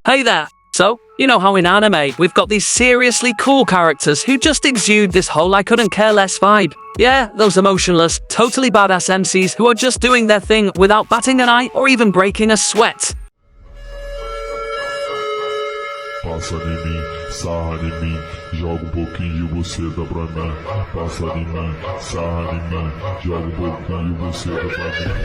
Hey there! So, you know how in anime, we've got these seriously cool characters who just exude this whole I couldn't care less vibe. Yeah, those emotionless, totally badass MCs who are just doing their thing without batting an eye or even breaking a sweat. Passa em mim, sarra em mim, joga pouquinho você dá pra mim. Passa em mim, sarra em mim, joga pouquinho você dá pra mim.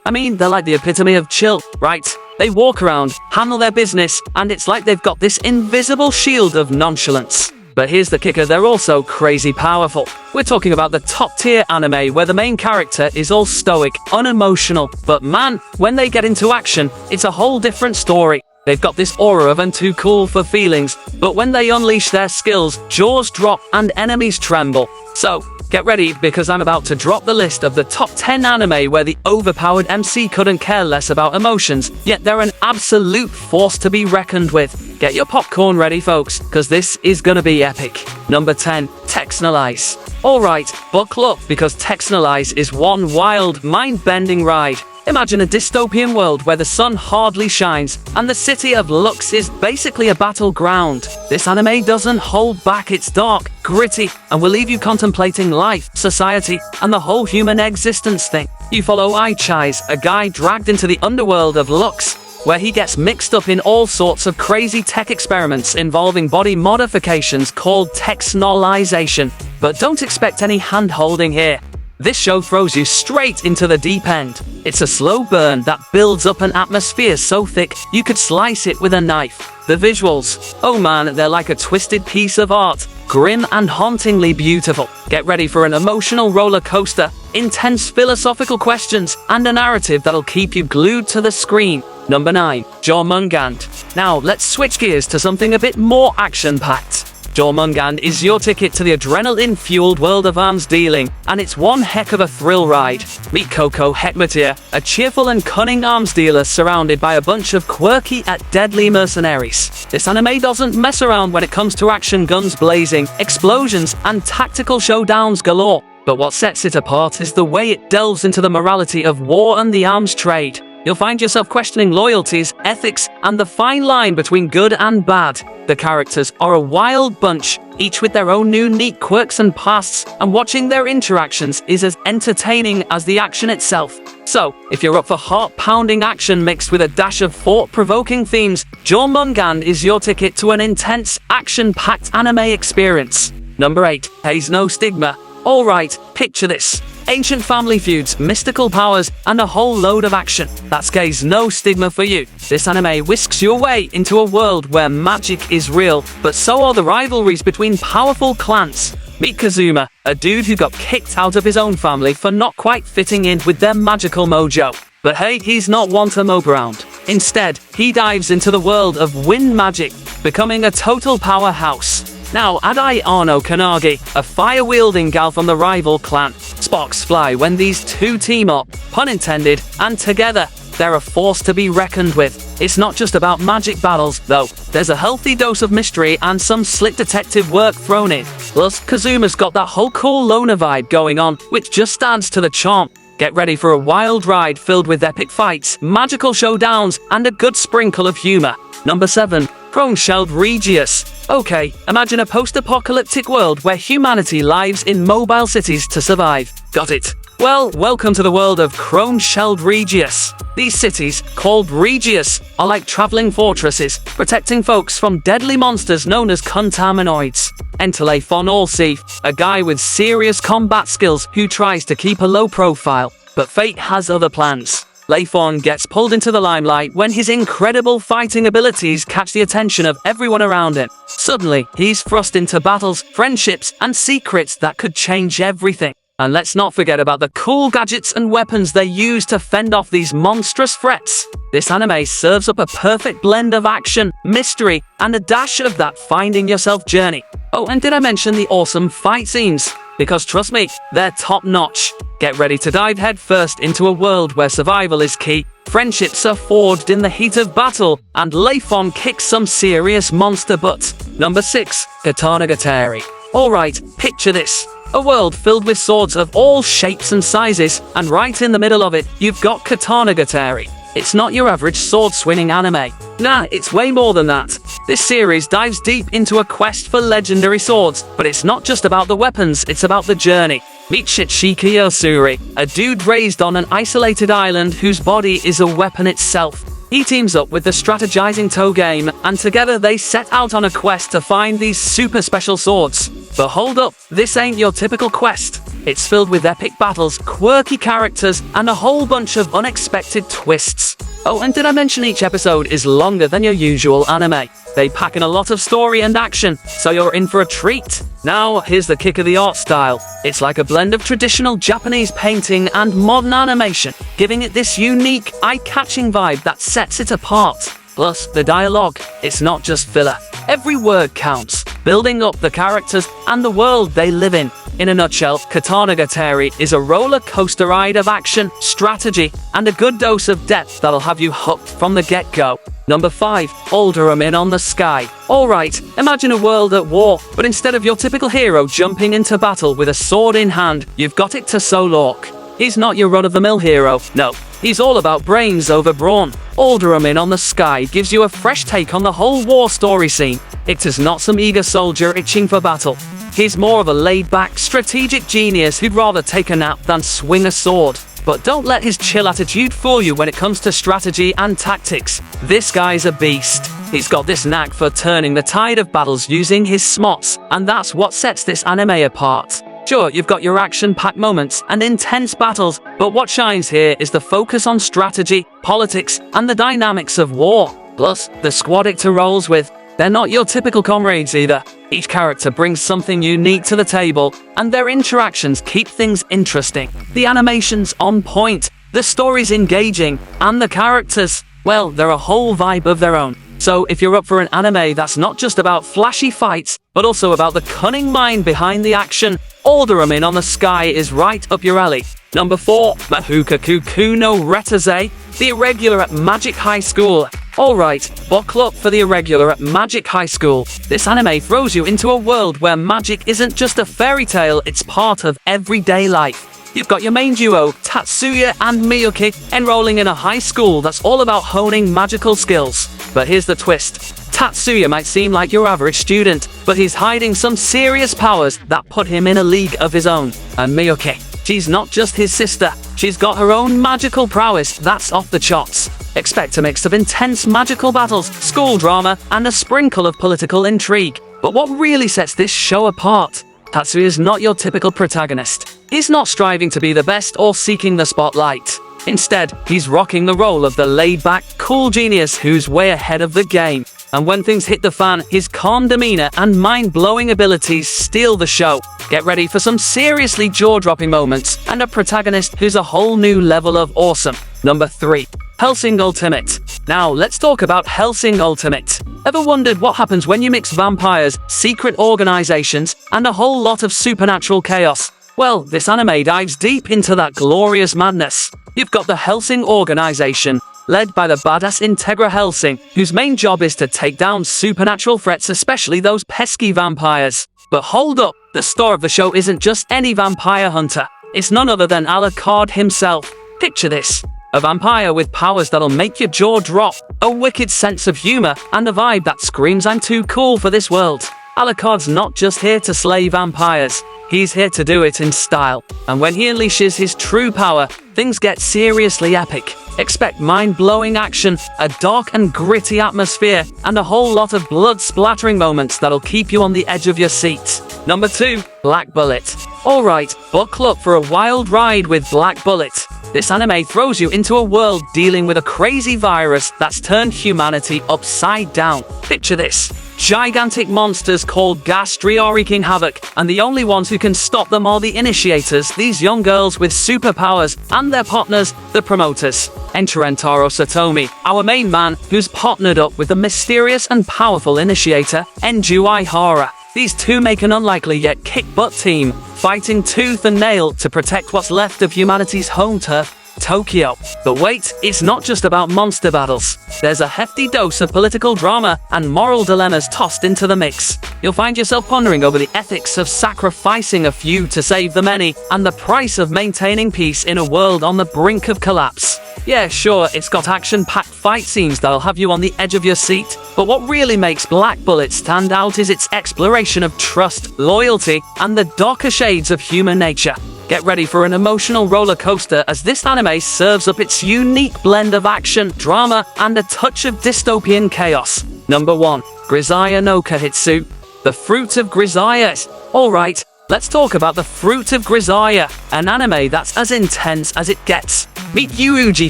I mean, they're like the epitome of chill, right? They walk around, handle their business, and it's like they've got this invisible shield of nonchalance. But here's the kicker, they're also crazy powerful. We're talking about the top tier anime where the main character is all stoic, unemotional, but man, when they get into action, it's a whole different story. They've got this aura of I'm too cool for feelings, but when they unleash their skills, jaws drop and enemies tremble. So, get ready because I'm about to drop the list of the top 10 anime where the overpowered MC couldn't care less about emotions, yet they're an absolute force to be reckoned with. Get your popcorn ready, folks, because this is gonna be epic. Number 10, Texal Ice. Alright, buckle up because Texal Ice is one wild, mind-bending ride. Imagine a dystopian world where the sun hardly shines and the city of Lux is basically a battleground. This anime doesn't hold back, it's dark, gritty, and will leave you contemplating life, society, and the whole human existence thing. You follow Ichais, a guy dragged into the underworld of Lux, where he gets mixed up in all sorts of crazy tech experiments involving body modifications called texnolization. But don't expect any hand-holding here. This show throws you straight into the deep end. It's a slow burn that builds up an atmosphere so thick you could slice it with a knife. The visuals, oh man, they're like a twisted piece of art, grim and hauntingly beautiful. Get ready for an emotional roller coaster, intense philosophical questions, and a narrative that'll keep you glued to the screen. Number 9, Mongan. Now let's switch gears to something a bit more action-packed. Mongan is your ticket to the adrenaline-fueled world of arms dealing, and it's one heck of a thrill ride. Meet Coco Hekmatir, a cheerful and cunning arms dealer surrounded by a bunch of quirky and deadly mercenaries. This anime doesn't mess around when it comes to action, guns blazing, explosions, and tactical showdowns galore. But what sets it apart is the way it delves into the morality of war and the arms trade. You'll find yourself questioning loyalties, ethics, and the fine line between good and bad. The characters are a wild bunch, each with their own unique quirks and pasts, and watching their interactions is as entertaining as the action itself. So, if you're up for heart-pounding action mixed with a dash of thought-provoking themes, Mongan is your ticket to an intense, action-packed anime experience. Number 8, Hes No Stigma. Alright, picture this. Ancient family feuds, mystical powers, and a whole load of action. That's Hes No Stigma for you. This anime whisks you away into a world where magic is real, but so are the rivalries between powerful clans. Meet Kazuma, a dude who got kicked out of his own family for not quite fitting in with their magical mojo. But hey, he's not one to mope around. Instead, he dives into the world of wind magic, becoming a total powerhouse. Now, Adai Arno Kanagi, a fire-wielding gal from the rival clan. Sparks fly when these two team up, pun intended, and together, they're a force to be reckoned with. It's not just about magic battles, though. There's a healthy dose of mystery and some slick detective work thrown in. Plus, Kazuma's got that whole cool loner vibe going on, which just adds to the charm. Get ready for a wild ride filled with epic fights, magical showdowns, and a good sprinkle of humor. Number 7, Crone Sheld Regus. Okay, imagine a post-apocalyptic world where humanity lives in mobile cities to survive. Got it? Well, welcome to the world of Crone Sheld Regus. These cities, called Regus, are like traveling fortresses, protecting folks from deadly monsters known as contaminoids. Enter Leifon Allseaf, a guy with serious combat skills who tries to keep a low profile, but fate has other plans. Leifon gets pulled into the limelight when his incredible fighting abilities catch the attention of everyone around him. Suddenly, he's thrust into battles, friendships, and secrets that could change everything. And let's not forget about the cool gadgets and weapons they use to fend off these monstrous threats. This anime serves up a perfect blend of action, mystery, and a dash of that finding yourself journey. Oh, and did I mention the awesome fight scenes? Because trust me, they're top-notch. Get ready to dive headfirst into a world where survival is key, friendships are forged in the heat of battle, and Leifon kicks some serious monster butt. Number 6, Katanagari. Alright, picture this. A world filled with swords of all shapes and sizes, and right in the middle of it, you've got Katanagari. It's not your average sword-swinging anime. Nah, it's way more than that. This series dives deep into a quest for legendary swords, but it's not just about the weapons, it's about the journey. Meet Shichiki Osuri, a dude raised on an isolated island whose body is a weapon itself. He teams up with the strategizing Togame, and together they set out on a quest to find these super special swords. But hold up, this ain't your typical quest. It's filled with epic battles, quirky characters, and a whole bunch of unexpected twists. Oh, and did I mention each episode is longer than your usual anime? They pack in a lot of story and action, so you're in for a treat. Now, here's the kick of the art style. It's like a blend of traditional Japanese painting and modern animation, giving it this unique, eye-catching vibe that sets it apart. Plus, the dialogue, it's not just filler. Every word counts, building up the characters and the world they live in. In a nutshell, Katanagari is a roller coaster ride of action, strategy, and a good dose of depth that'll have you hooked from the get-go. Number 5. Aleram on the Sky. Alright, imagine a world at war, but instead of your typical hero jumping into battle with a sword in hand, you've got it to Solork. He's not your run-of-the-mill hero, no. He's all about brains over brawn. Aleram on the Sky gives you a fresh take on the whole war story scene. It is not some eager soldier itching for battle. He's more of a laid-back, strategic genius who'd rather take a nap than swing a sword. But don't let his chill attitude fool you when it comes to strategy and tactics. This guy's a beast. He's got this knack for turning the tide of battles using his smarts, and that's what sets this anime apart. Sure, you've got your action-packed moments and intense battles, but what shines here is the focus on strategy, politics, and the dynamics of war. Plus, the squad it rolls with. They're not your typical comrades either. Each character brings something unique to the table, and their interactions keep things interesting. The animation's on point, the story's engaging, and the characters, well, they're a whole vibe of their own. So if you're up for an anime that's not just about flashy fights, but also about the cunning mind behind the action, Aleram on the Sky is right up your alley. Number 4. Mahuka Kuku no Retaze, the Irregular at Magic High School. Alright, buckle up for the Irregular at Magic High School. This anime throws you into a world where magic isn't just a fairy tale, it's part of everyday life. You've got your main duo, Tatsuya and Miyuki, enrolling in a high school that's all about honing magical skills. But here's the twist. Tatsuya might seem like your average student, but he's hiding some serious powers that put him in a league of his own. And Miyuki, she's not just his sister, she's got her own magical prowess that's off the charts. Expect a mix of intense magical battles, school drama, and a sprinkle of political intrigue. But what really sets this show apart? Tatsuya's not your typical protagonist. He's not striving to be the best or seeking the spotlight. Instead, he's rocking the role of the laid-back, cool genius who's way ahead of the game. And when things hit the fan, his calm demeanor and mind-blowing abilities steal the show. Get ready for some seriously jaw-dropping moments and a protagonist who's a whole new level of awesome. Number 3. Hellsing Ultimate. Now, let's talk about Hellsing Ultimate. Ever wondered what happens when you mix vampires, secret organizations, and a whole lot of supernatural chaos? Well, this anime dives deep into that glorious madness. You've got the Hellsing organization, led by the badass Integra Hellsing, whose main job is to take down supernatural threats, especially those pesky vampires. But hold up, the star of the show isn't just any vampire hunter. It's none other than Alucard himself. Picture this. A vampire with powers that'll make your jaw drop, a wicked sense of humor, and a vibe that screams I'm too cool for this world. Alucard's not just here to slay vampires, he's here to do it in style. And when he unleashes his true power, things get seriously epic. Expect mind-blowing action, a dark and gritty atmosphere, and a whole lot of blood-splattering moments that'll keep you on the edge of your seat. Number 2. Black Bullet. Alright, buckle up for a wild ride with Black Bullet. This anime throws you into a world dealing with a crazy virus that's turned humanity upside down. Picture this. Gigantic monsters called Gastri are wreaking havoc, and the only ones who can stop them are the initiators, these young girls with superpowers, and their partners, the promoters. Enter Entaro Satomi, our main man, who's partnered up with the mysterious and powerful initiator, Enju Ihara. These two make an unlikely yet kick-butt team, fighting tooth and nail to protect what's left of humanity's home turf. Tokyo. But wait, it's not just about monster battles. There's a hefty dose of political drama and moral dilemmas tossed into the mix. You'll find yourself pondering over the ethics of sacrificing a few to save the many, and the price of maintaining peace in a world on the brink of collapse. Yeah, sure, it's got action-packed fight scenes that'll have you on the edge of your seat, but what really makes Black Bullet stand out is its exploration of trust, loyalty, and the darker shades of human nature. Get ready for an emotional roller coaster as this anime serves up its unique blend of action, drama, and a touch of dystopian chaos. Number 1. Grisaya no Kahitsu, The Fruit of Gia. Alright, let's talk about The Fruit of Gia, an anime that's as intense as it gets. Meet Yuuji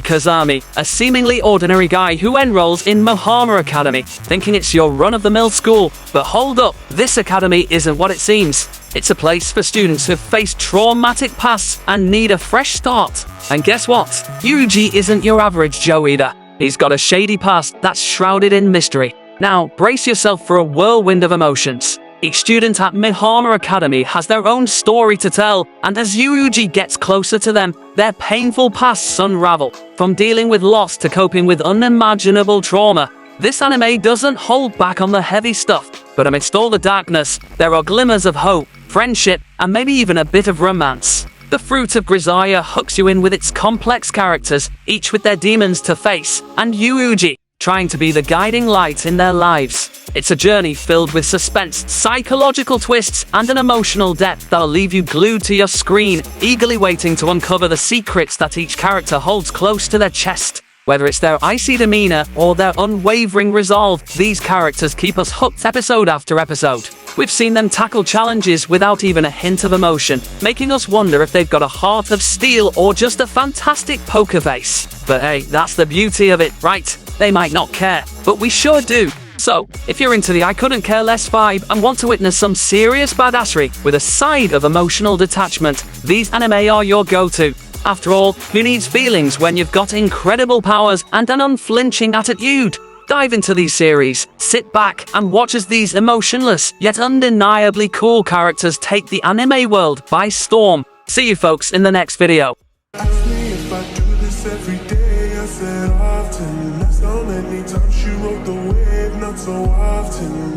Kazami, a seemingly ordinary guy who enrolls in Mohama Academy, thinking it's your run-of-the-mill school. But hold up, this academy isn't what it seems. It's a place for students who've faced traumatic pasts and need a fresh start. And guess what? Yuuji isn't your average Joe either. He's got a shady past that's shrouded in mystery. Now, brace yourself for a whirlwind of emotions. Each student at Mohama Academy has their own story to tell, and as Yuuji gets closer to them, their painful pasts unravel. From dealing with loss to coping with unimaginable trauma, this anime doesn't hold back on the heavy stuff. But amidst all the darkness, there are glimmers of hope, friendship, and maybe even a bit of romance. The Fruit of Gia hooks you in with its complex characters, each with their demons to face, and Yuuji, trying to be the guiding light in their lives. It's a journey filled with suspense, psychological twists, and an emotional depth that'll leave you glued to your screen, eagerly waiting to uncover the secrets that each character holds close to their chest. Whether it's their icy demeanor or their unwavering resolve, these characters keep us hooked episode after episode. We've seen them tackle challenges without even a hint of emotion, making us wonder if they've got a heart of steel or just a fantastic poker face. But hey, that's the beauty of it, right? They might not care, but we sure do. So, if you're into the I couldn't care less vibe and want to witness some serious badassery with a side of emotional detachment, these anime are your go-to. After all, who needs feelings when you've got incredible powers and an unflinching attitude? Dive into these series, sit back and watch as these emotionless yet undeniably cool characters take the anime world by storm. See you folks in the next video. Ask me if I do this every day, I said often. That's how many times she rode the wave, not so often.